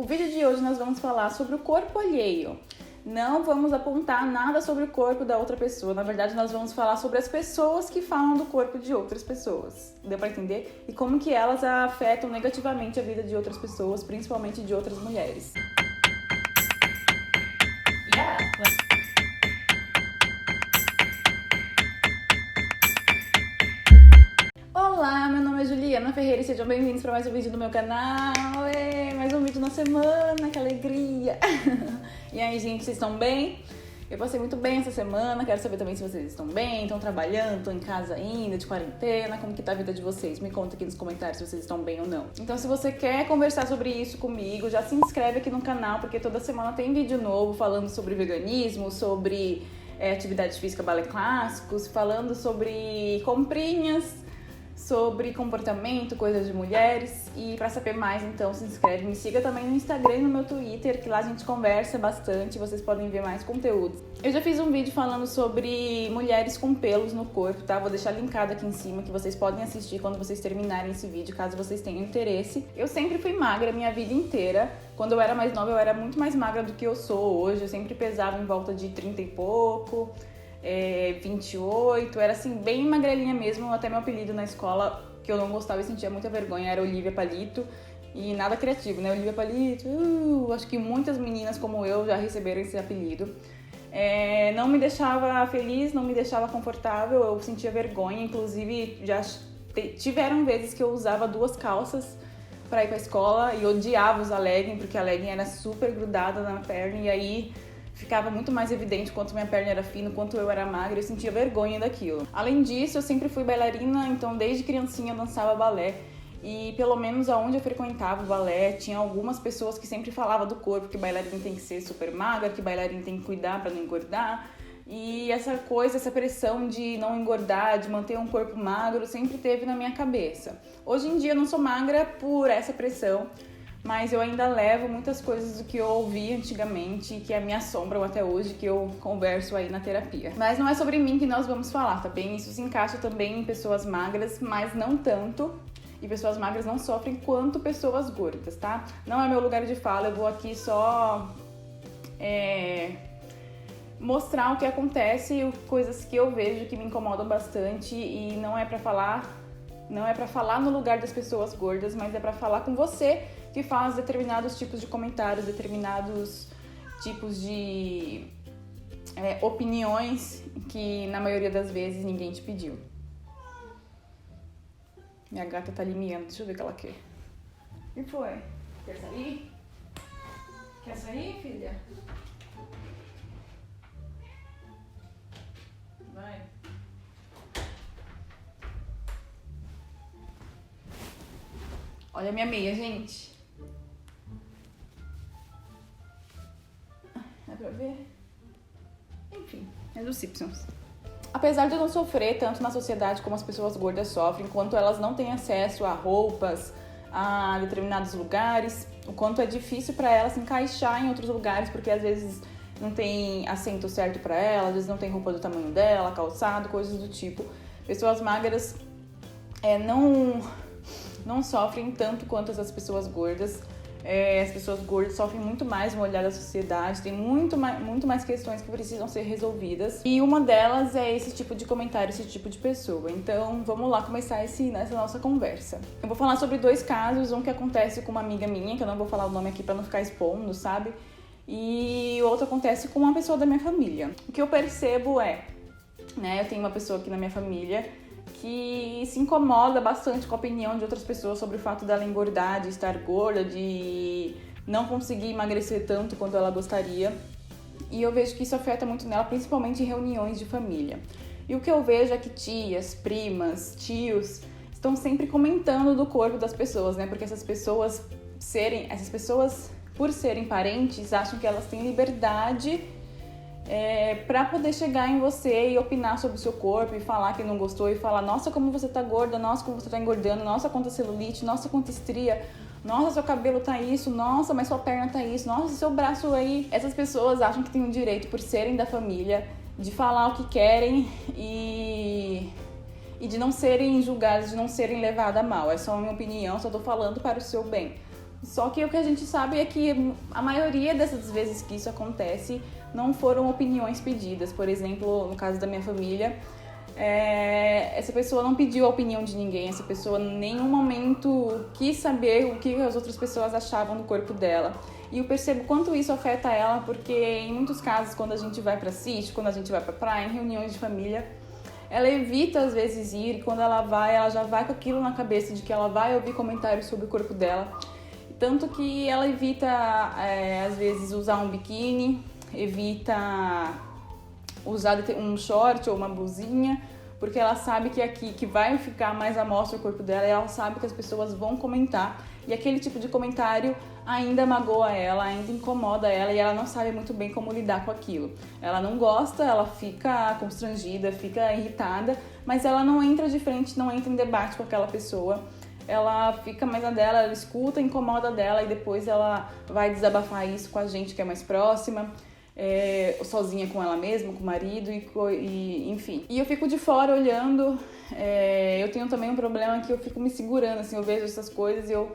O vídeo de hoje nós vamos falar sobre o corpo alheio. Não vamos apontar nada sobre o corpo da outra pessoa. Na verdade, nós vamos falar sobre as pessoas que falam do corpo de outras pessoas. Deu pra entender? E como que elas afetam negativamente a vida de outras pessoas, principalmente de outras mulheres. Olá, meu nome é Juliana Ferreira e sejam bem-vindos para mais um vídeo do meu canal. Mais um vídeo na semana, que alegria! E aí, gente, vocês estão bem? Eu passei muito bem essa semana, quero saber também se vocês estão bem, estão trabalhando, estão em casa ainda, de quarentena, como que tá a vida de vocês? Me conta aqui nos comentários se vocês estão bem ou não. Então, se você quer conversar sobre isso comigo, já se inscreve aqui no canal, porque toda semana tem vídeo novo falando sobre veganismo, sobre atividade física, balé clássicos, falando sobre comprinhas, sobre comportamento, coisas de mulheres. E pra saber mais, então, se inscreve, me siga também no Instagram e no meu Twitter, que lá a gente conversa bastante, vocês podem ver mais conteúdos. Eu já fiz um vídeo falando sobre mulheres com pelos no corpo, tá? Vou deixar linkado aqui em cima, que vocês podem assistir quando vocês terminarem esse vídeo, caso vocês tenham interesse. Eu sempre fui magra a minha vida inteira. Quando eu era mais nova, eu era muito mais magra do que eu sou hoje. Eu sempre pesava em volta de 30 e pouco. 28, era assim, bem magrelinha mesmo. Até meu apelido na escola, que eu não gostava e sentia muita vergonha, era Olivia Palito. E nada criativo, né? Olivia Palito, acho que muitas meninas como eu já receberam esse apelido. Não me deixava feliz, não me deixava confortável, eu sentia vergonha. Inclusive, já tiveram vezes que eu usava 2 calças pra ir pra escola e odiava usar legging, porque a legging era super grudada na perna e aí ficava muito mais evidente quanto minha perna era fina, quanto eu era magra, eu sentia vergonha daquilo. Além disso, eu sempre fui bailarina, então desde criancinha eu dançava balé. E pelo menos aonde eu frequentava o balé, tinha algumas pessoas que sempre falavam do corpo, que bailarina tem que ser super magra, que bailarina tem que cuidar pra não engordar. E essa coisa, essa pressão de não engordar, de manter um corpo magro, sempre teve na minha cabeça. Hoje em dia eu não sou magra por essa pressão, mas eu ainda levo muitas coisas do que eu ouvi antigamente e que me assombram até hoje, que eu converso aí na terapia. Mas não é sobre mim que nós vamos falar, tá bem? Isso se encaixa também em pessoas magras, mas não tanto. E pessoas magras não sofrem quanto pessoas gordas, tá? Não é meu lugar de fala, eu vou aqui só mostrar o que acontece, coisas que eu vejo que me incomodam bastante, e não é pra falar no lugar das pessoas gordas, mas é pra falar com você que faz determinados tipos de comentários, determinados tipos de opiniões que na maioria das vezes ninguém te pediu. Minha gata tá ali miando, deixa eu ver o que ela quer. O que foi? Quer sair? Quer sair, filha? Vai. Olha a minha meia, gente. Dá pra ver? Enfim, é dos Simpsons. Apesar de eu não sofrer tanto na sociedade como as pessoas gordas sofrem, enquanto elas não têm acesso a roupas, a determinados lugares, o quanto é difícil para elas se encaixar em outros lugares, porque às vezes não tem assento certo para elas, às vezes não tem roupa do tamanho dela, calçado, coisas do tipo. Pessoas magras não sofrem tanto quanto essas pessoas gordas. As pessoas gordas sofrem muito mais no olhar da sociedade, tem muito mais questões que precisam ser resolvidas. E uma delas é esse tipo de comentário, esse tipo de pessoa. Então, vamos lá começar nessa nossa conversa. Eu vou falar sobre 2 casos, um que acontece com uma amiga minha, que eu não vou falar o nome aqui pra não ficar expondo, sabe? E o outro acontece com uma pessoa da minha família. O que eu percebo eu tenho uma pessoa aqui na minha família que se incomoda bastante com a opinião de outras pessoas sobre o fato dela engordar, de estar gorda, de não conseguir emagrecer tanto quanto ela gostaria. E eu vejo que isso afeta muito nela, principalmente em reuniões de família. E o que eu vejo é que tias, primas, tios estão sempre comentando do corpo das pessoas, né? Porque essas pessoas, por serem parentes, acham que elas têm liberdade pra poder chegar em você e opinar sobre o seu corpo e falar que não gostou e falar: nossa, como você tá gorda, nossa, como você tá engordando, nossa, quanta celulite, nossa, quanta estria, nossa, seu cabelo tá isso, nossa, mas sua perna tá isso, nossa, seu braço aí. Essas pessoas acham que têm o direito, por serem da família, de falar o que querem e de não serem julgadas, de não serem levadas a mal. É só a minha opinião, só tô falando para o seu bem. Só que o que a gente sabe é que a maioria dessas vezes que isso acontece não foram opiniões pedidas. Por exemplo, no caso da minha família, essa pessoa não pediu a opinião de ninguém, essa pessoa em nenhum momento quis saber o que as outras pessoas achavam do corpo dela. E eu percebo quanto isso afeta ela, porque em muitos casos, quando a gente vai pra sítio, quando a gente vai pra praia, em reuniões de família, ela evita às vezes ir, e quando ela vai, ela já vai com aquilo na cabeça de que ela vai ouvir comentários sobre o corpo dela. Tanto que ela evita, às vezes, usar um biquíni, evita usar um short ou uma blusinha, porque ela sabe que aqui que vai ficar mais à mostra o corpo dela, e ela sabe que as pessoas vão comentar. E aquele tipo de comentário ainda magoa ela, ainda incomoda ela, e ela não sabe muito bem como lidar com aquilo. Ela não gosta, ela fica constrangida, fica irritada, mas ela não entra de frente, não entra em debate com aquela pessoa. Ela fica mais na dela, ela escuta, incomoda dela, e depois ela vai desabafar isso com a gente que é mais próxima, sozinha com ela mesma, com o marido, e enfim. E eu fico de fora olhando. Eu tenho também um problema que eu fico me segurando, assim, eu vejo essas coisas e eu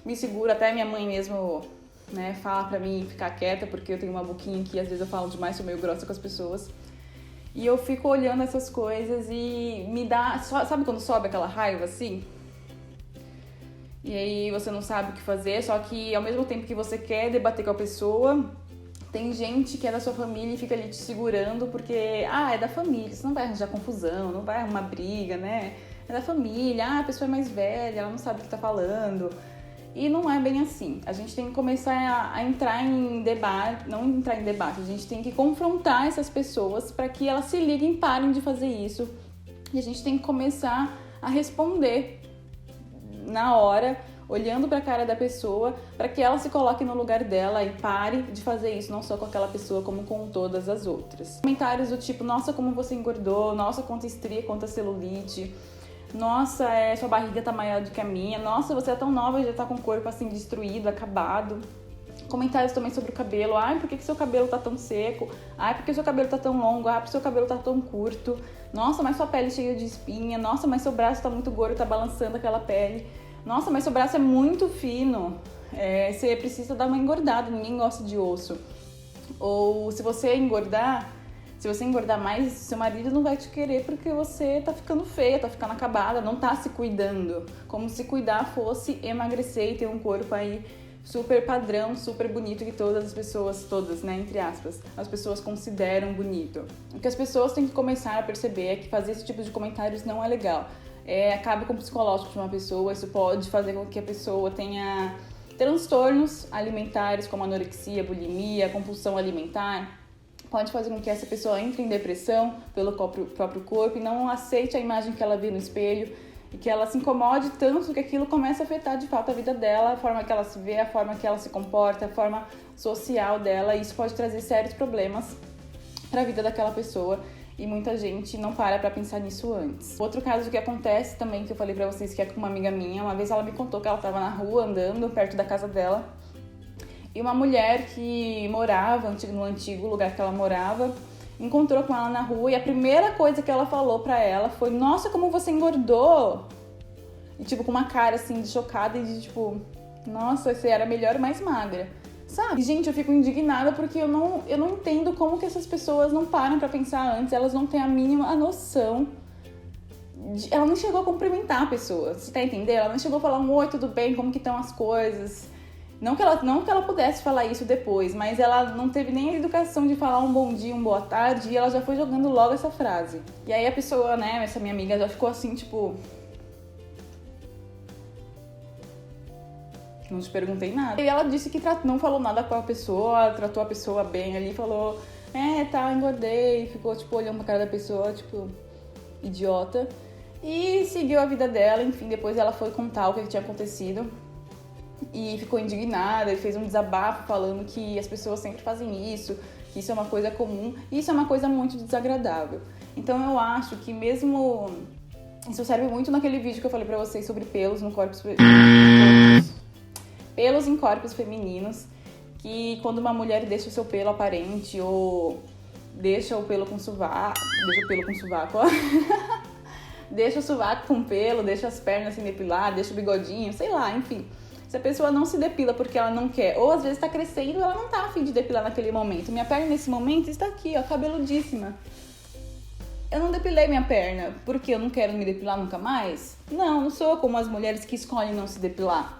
me seguro. Até minha mãe mesmo, né, fala pra mim ficar quieta, porque eu tenho uma boquinha que às vezes eu falo demais, sou meio grossa com as pessoas. E eu fico olhando essas coisas e me dá... Sabe quando sobe aquela raiva, assim? E aí você não sabe o que fazer, só que ao mesmo tempo que você quer debater com a pessoa, tem gente que é da sua família e fica ali te segurando porque, é da família, você não vai arranjar confusão, não vai arrumar briga, né? É da família, a pessoa é mais velha, ela não sabe o que tá falando. E não é bem assim. A gente tem que começar a entrar em debate, não entrar em debate, a gente tem que confrontar essas pessoas para que elas se liguem, parem de fazer isso. E a gente tem que começar a responder na hora, olhando para a cara da pessoa, para que ela se coloque no lugar dela e pare de fazer isso, não só com aquela pessoa, como com todas as outras. Comentários do tipo, nossa, como você engordou, nossa, quanta estria, quanta celulite, nossa, sua barriga tá maior do que a minha, nossa, você é tão nova e já tá com o corpo assim destruído, acabado. Comentários também sobre o cabelo, por que seu cabelo tá tão seco? Porque seu cabelo tá tão longo? Porque seu cabelo tá tão curto? Nossa, mas sua pele cheia de espinha, nossa, mas seu braço tá muito gordo, tá balançando aquela pele. Nossa, mas seu braço é muito fino, você precisa dar uma engordada, ninguém gosta de osso. Ou se você engordar mais, seu marido não vai te querer porque você tá ficando feia, tá ficando acabada, não tá se cuidando. Como se cuidar fosse emagrecer e ter um corpo aí super padrão, super bonito, que todas as pessoas, né, entre aspas, as pessoas consideram bonito. O que as pessoas têm que começar a perceber é que fazer esse tipo de comentários não é legal. Acaba com o psicológico de uma pessoa, isso pode fazer com que a pessoa tenha transtornos alimentares como anorexia, bulimia, compulsão alimentar. Pode fazer com que essa pessoa entre em depressão pelo próprio corpo e não aceite a imagem que ela vê no espelho e que ela se incomode tanto que aquilo começa a afetar de fato a vida dela, a forma que ela se vê, a forma que ela se comporta, a forma social dela, e isso pode trazer sérios problemas para a vida daquela pessoa. E muita gente não para pensar nisso antes. Outro caso que acontece também, que eu falei pra vocês, que é com uma amiga minha. Uma vez ela me contou que ela tava na rua andando perto da casa dela, e uma mulher que morava no antigo lugar que ela morava encontrou com ela na rua, e a primeira coisa que ela falou pra ela foi: nossa, como você engordou! E tipo, com uma cara assim de chocada e de tipo, nossa, você era melhor e mais magra. Sabe? Gente, eu fico indignada porque eu não entendo como que essas pessoas não param pra pensar antes, elas não têm a mínima noção. Ela não chegou a cumprimentar a pessoa, você tá entendendo? Ela não chegou a falar um oi, tudo bem, como que estão as coisas. Não que ela pudesse falar isso depois, mas ela não teve nem a educação de falar um bom dia, uma boa tarde, e ela já foi jogando logo essa frase. E aí a pessoa, né, essa minha amiga já ficou assim, tipo... Não te perguntei nada. E ela disse que não falou nada com a pessoa, tratou a pessoa bem ali, falou, engordei, ficou, tipo, olhando pra cara da pessoa, tipo, idiota. E seguiu a vida dela, enfim, depois ela foi contar o que tinha acontecido. E ficou indignada, e fez um desabafo falando que as pessoas sempre fazem isso, que isso é uma coisa comum, e isso é uma coisa muito desagradável. Então eu acho que mesmo... Isso serve muito naquele vídeo que eu falei pra vocês sobre pelos no corpo... Pelos em corpos femininos, que quando uma mulher deixa o seu pelo aparente ou deixa o pelo com sovaco, deixa o sovaco com pelo, deixa as pernas assim depiladas, deixa o bigodinho, sei lá, enfim. Se a pessoa não se depila porque ela não quer, ou às vezes tá crescendo e ela não tá a fim de depilar naquele momento. Minha perna nesse momento está aqui, ó, cabeludíssima. Eu não depilei minha perna porque eu não quero me depilar nunca mais? Não sou como as mulheres que escolhem não se depilar.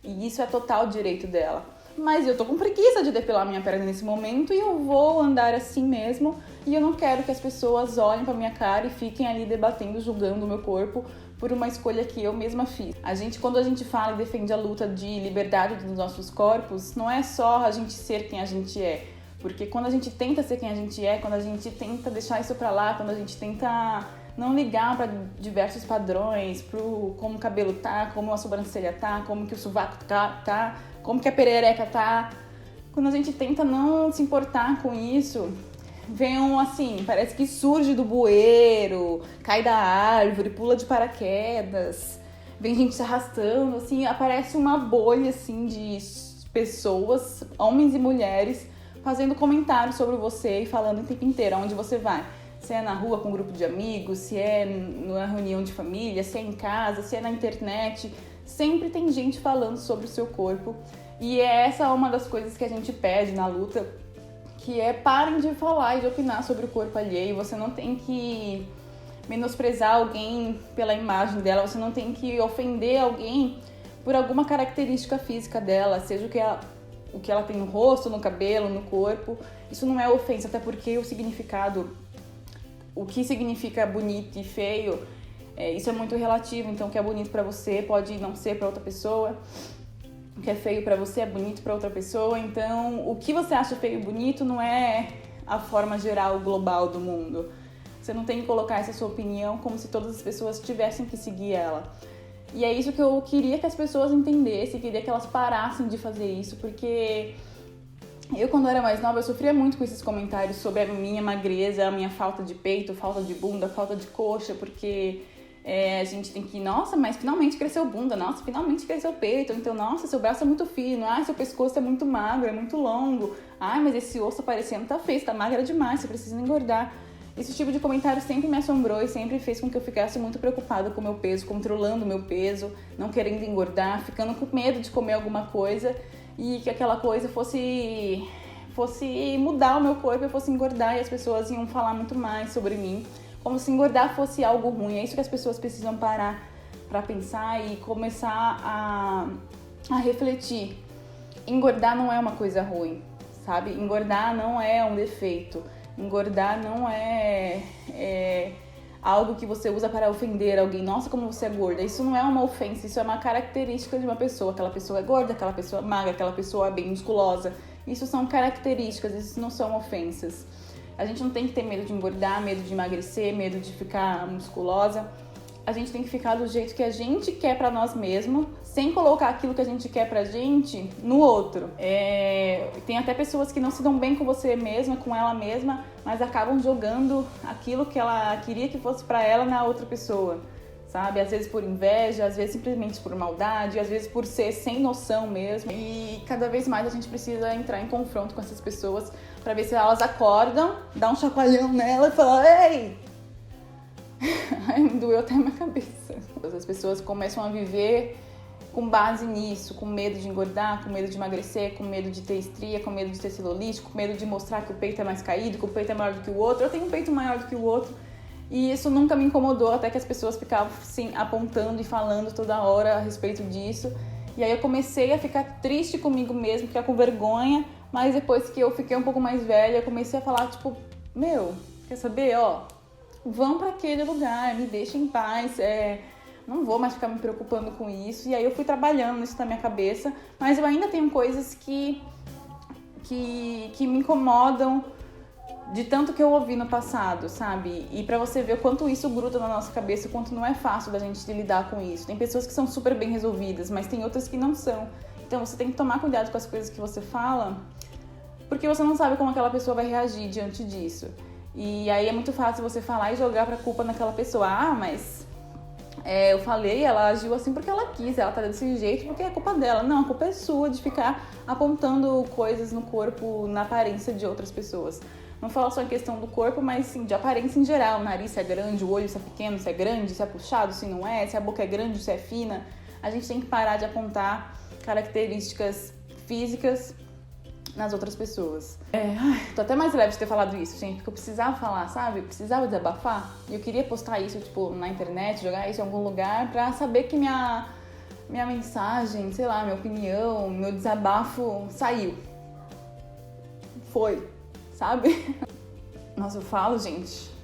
E isso é total direito dela. Mas eu tô com preguiça de depilar minha perna nesse momento e eu vou andar assim mesmo. E eu não quero que as pessoas olhem pra minha cara e fiquem ali debatendo, julgando o meu corpo por uma escolha que eu mesma fiz. Quando a gente fala e defende a luta de liberdade dos nossos corpos, não é só a gente ser quem a gente é. Porque quando a gente tenta ser quem a gente é, quando a gente tenta deixar isso pra lá, quando a gente tenta não ligar para diversos padrões, pro como o cabelo tá, como a sobrancelha tá, como que o sovaco tá, como que a perereca tá. Quando a gente tenta não se importar com isso, vem parece que surge do bueiro, cai da árvore, pula de paraquedas, vem gente se arrastando, assim, aparece uma bolha, assim, de pessoas, homens e mulheres, fazendo comentários sobre você e falando o tempo inteiro aonde você vai. Se é na rua com um grupo de amigos, se é numa reunião de família, se é em casa, se é na internet, sempre tem gente falando sobre o seu corpo. E essa é uma das coisas que a gente pede na luta, que é parem de falar e de opinar sobre o corpo alheio. Você não tem que menosprezar alguém pela imagem dela, você não tem que ofender alguém por alguma característica física dela, seja o que ela tem no rosto, no cabelo, no corpo. Isso não é ofensa, até porque o que significa bonito e feio, isso é muito relativo. Então, o que é bonito pra você pode não ser pra outra pessoa. O que é feio pra você é bonito pra outra pessoa. Então, o que você acha feio e bonito não é a forma geral, global do mundo. Você não tem que colocar essa sua opinião como se todas as pessoas tivessem que seguir ela. E é isso que eu queria que as pessoas entendessem, queria que elas parassem de fazer isso, porque eu, quando era mais nova, eu sofria muito com esses comentários sobre a minha magreza, a minha falta de peito, falta de bunda, falta de coxa, porque a gente tem que, nossa, mas finalmente cresceu bunda, nossa, finalmente cresceu peito, então, nossa, seu braço é muito fino, seu pescoço é muito magro, é muito longo, mas esse osso aparecendo tá feio, tá magra demais, você precisa engordar. Esse tipo de comentário sempre me assombrou e sempre fez com que eu ficasse muito preocupada com o meu peso, controlando o meu peso, não querendo engordar, ficando com medo de comer alguma coisa e que aquela coisa fosse mudar o meu corpo, eu fosse engordar e as pessoas iam falar muito mais sobre mim, como se engordar fosse algo ruim. É isso que as pessoas precisam parar para pensar e começar a refletir. Engordar não é uma coisa ruim, sabe? Engordar não é um defeito. Engordar não é algo que você usa para ofender alguém. Nossa, como você é gorda. Isso não é uma ofensa, isso é uma característica de uma pessoa. Aquela pessoa é gorda, aquela pessoa é magra, aquela pessoa é bem musculosa. Isso são características, isso não são ofensas. A gente não tem que ter medo de engordar, medo de emagrecer, medo de ficar musculosa. A gente tem que ficar do jeito que a gente quer pra nós mesmos, sem colocar aquilo que a gente quer pra gente no outro. Tem até pessoas que não se dão bem com você mesma, com ela mesma, mas acabam jogando aquilo que ela queria que fosse pra ela na outra pessoa, sabe? Às vezes por inveja, às vezes simplesmente por maldade, às vezes por ser sem noção mesmo. E cada vez mais a gente precisa entrar em confronto com essas pessoas pra ver se elas acordam, dá um chacoalhão nela e falar: ei! Ai, me doeu até a minha cabeça. As pessoas começam a viver com base nisso, com medo de engordar, com medo de emagrecer, com medo de ter estria, com medo de ter celulite, com medo de mostrar que o peito é mais caído, que o peito é maior do que o outro. Eu tenho um peito maior do que o outro e isso nunca me incomodou, até que as pessoas ficavam assim, apontando e falando toda hora a respeito disso. E aí eu comecei a ficar triste comigo mesmo, ficar com vergonha, mas depois que eu fiquei um pouco mais velha, eu comecei a falar, tipo, quer saber, vão pra aquele lugar, me deixa em paz, não vou mais ficar me preocupando com isso. E aí eu fui trabalhando isso na minha cabeça, mas eu ainda tenho coisas que me incomodam de tanto que eu ouvi no passado, sabe? E pra você ver o quanto isso gruda na nossa cabeça, o quanto não é fácil da gente lidar com isso. Tem pessoas que são super bem resolvidas, mas tem outras que não são. Então você tem que tomar cuidado com as coisas que você fala, porque você não sabe como aquela pessoa vai reagir diante disso. E aí é muito fácil você falar e jogar pra culpa naquela pessoa. Mas eu falei, ela agiu assim porque ela quis, ela tá desse jeito porque é culpa dela. Não, a culpa é sua de ficar apontando coisas no corpo, na aparência de outras pessoas. Não falo só em questão do corpo, mas sim de aparência em geral. O nariz se é grande, o olho se é pequeno, se é grande, se é puxado, se não é, se a boca é grande, se é fina. A gente tem que parar de apontar características físicas nas outras pessoas. Tô até mais leve de ter falado isso, gente, porque eu precisava falar, sabe? Eu precisava desabafar. E eu queria postar isso, tipo, na internet, jogar isso em algum lugar pra saber que minha mensagem, sei lá, minha opinião, meu desabafo saiu. Foi, sabe? Nossa, eu falo, gente.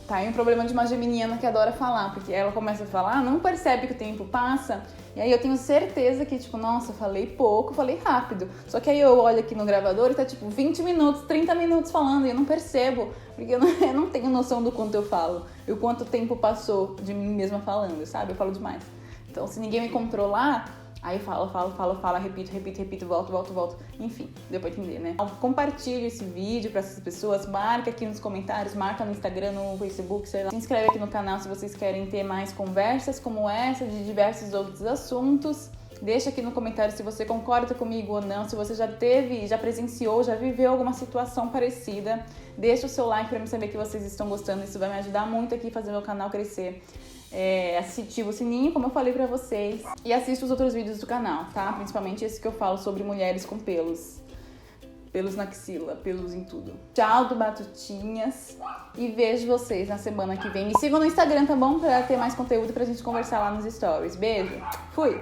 Tá aí um problema de uma geminiana que adora falar, porque ela começa a falar, não percebe que o tempo passa, e aí eu tenho certeza que, tipo, nossa, falei pouco, falei rápido. Só que aí eu olho aqui no gravador e tá, tipo, 20 minutos, 30 minutos falando, e eu não percebo, porque eu não tenho noção do quanto eu falo, e o quanto tempo passou de mim mesma falando, sabe? Eu falo demais. Então, se ninguém me controlar, aí fala, repito, volto. Enfim, deu pra entender, né? Compartilhe esse vídeo pra essas pessoas, marca aqui nos comentários, marca no Instagram, no Facebook, sei lá. Se inscreve aqui no canal se vocês querem ter mais conversas como essa, de diversos outros assuntos. Deixa aqui no comentário se você concorda comigo ou não, se você já teve, já presenciou, já viveu alguma situação parecida. Deixa o seu like pra me saber que vocês estão gostando, isso vai me ajudar muito aqui a fazer meu canal crescer. Ativa o sininho, como eu falei pra vocês, e assista os outros vídeos do canal, tá? Principalmente esse que eu falo sobre mulheres com pelos na axila, pelos em tudo. Tchau do Batutinhas e vejo vocês na semana que vem. Me sigam no Instagram, tá bom? Pra ter mais conteúdo pra gente conversar lá nos stories. Beijo, fui!